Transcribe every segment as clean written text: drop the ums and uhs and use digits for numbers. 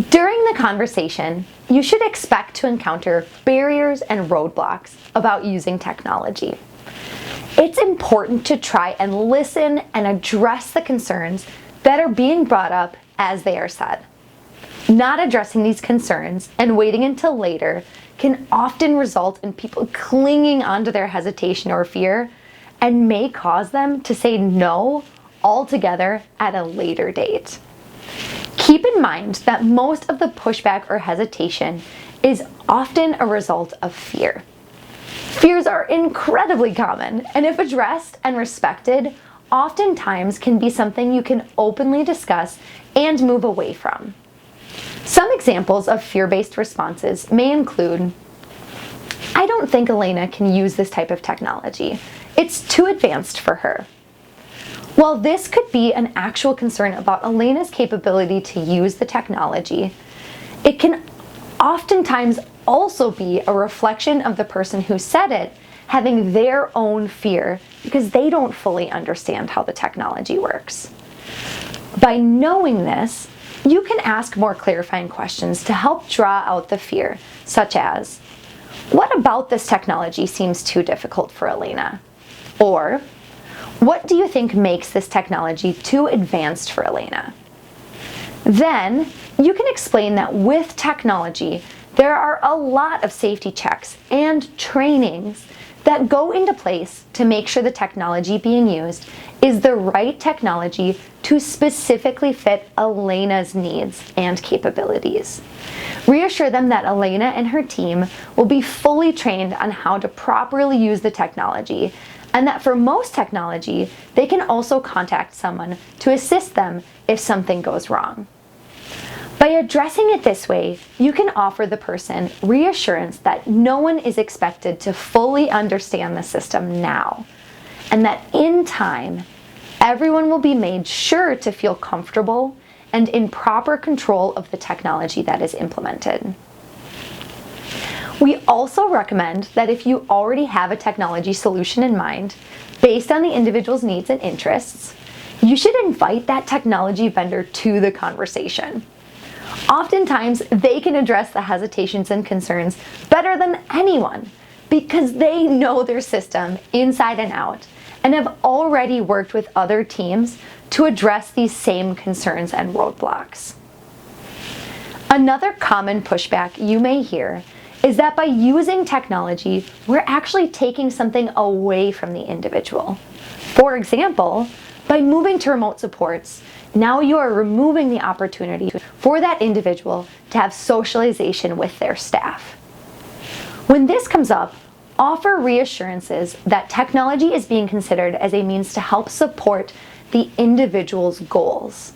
During the conversation, you should expect to encounter barriers and roadblocks about using technology. It's important to try and listen and address the concerns that are being brought up as they are said. Not addressing these concerns and waiting until later can often result in people clinging onto their hesitation or fear and may cause them to say no altogether at a later date. Keep in mind that most of the pushback or hesitation is often a result of fear. Fears are incredibly common, and if addressed and respected, oftentimes can be something you can openly discuss and move away from. Some examples of fear-based responses may include, "I don't think Elena can use this type of technology. It's too advanced for her." While this could be an actual concern about Elena's capability to use the technology, it can oftentimes also be a reflection of the person who said it having their own fear because they don't fully understand how the technology works. By knowing this, you can ask more clarifying questions to help draw out the fear, such as, "What about this technology seems too difficult for Elena?" Or, "What do you think makes this technology too advanced for Elena?" Then, you can explain that with technology, there are a lot of safety checks and trainings that go into place to make sure the technology being used is the right technology to specifically fit Elena's needs and capabilities. Reassure them that Elena and her team will be fully trained on how to properly use the technology, and that for most technology, they can also contact someone to assist them if something goes wrong. By addressing it this way, you can offer the person reassurance that no one is expected to fully understand the system now, and that in time, everyone will be made sure to feel comfortable and in proper control of the technology that is implemented. We also recommend that if you already have a technology solution in mind, based on the individual's needs and interests, you should invite that technology vendor to the conversation. Oftentimes, they can address the hesitations and concerns better than anyone because they know their system inside and out and have already worked with other teams to address these same concerns and roadblocks. Another common pushback you may hear is that by using technology, we're actually taking something away from the individual. For example, by moving to remote supports, now you are removing the opportunity for that individual to have socialization with their staff. When this comes up, offer reassurances that technology is being considered as a means to help support the individual's goals,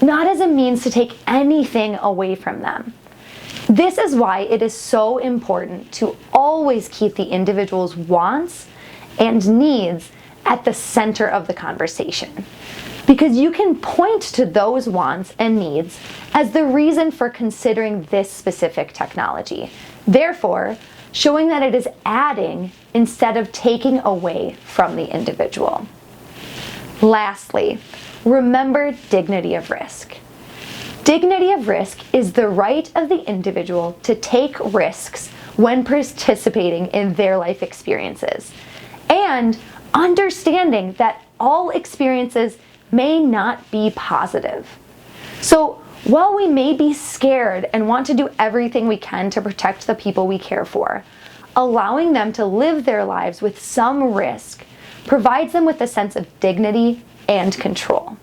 not as a means to take anything away from them. This is why it is so important to always keep the individual's wants and needs at the center of the conversation, because you can point to those wants and needs as the reason for considering this specific technology, therefore showing that it is adding instead of taking away from the individual. Lastly, remember dignity of risk. Dignity of risk is the right of the individual to take risks when participating in their life experiences, and understanding that all experiences may not be positive. So while we may be scared and want to do everything we can to protect the people we care for, allowing them to live their lives with some risk provides them with a sense of dignity and control.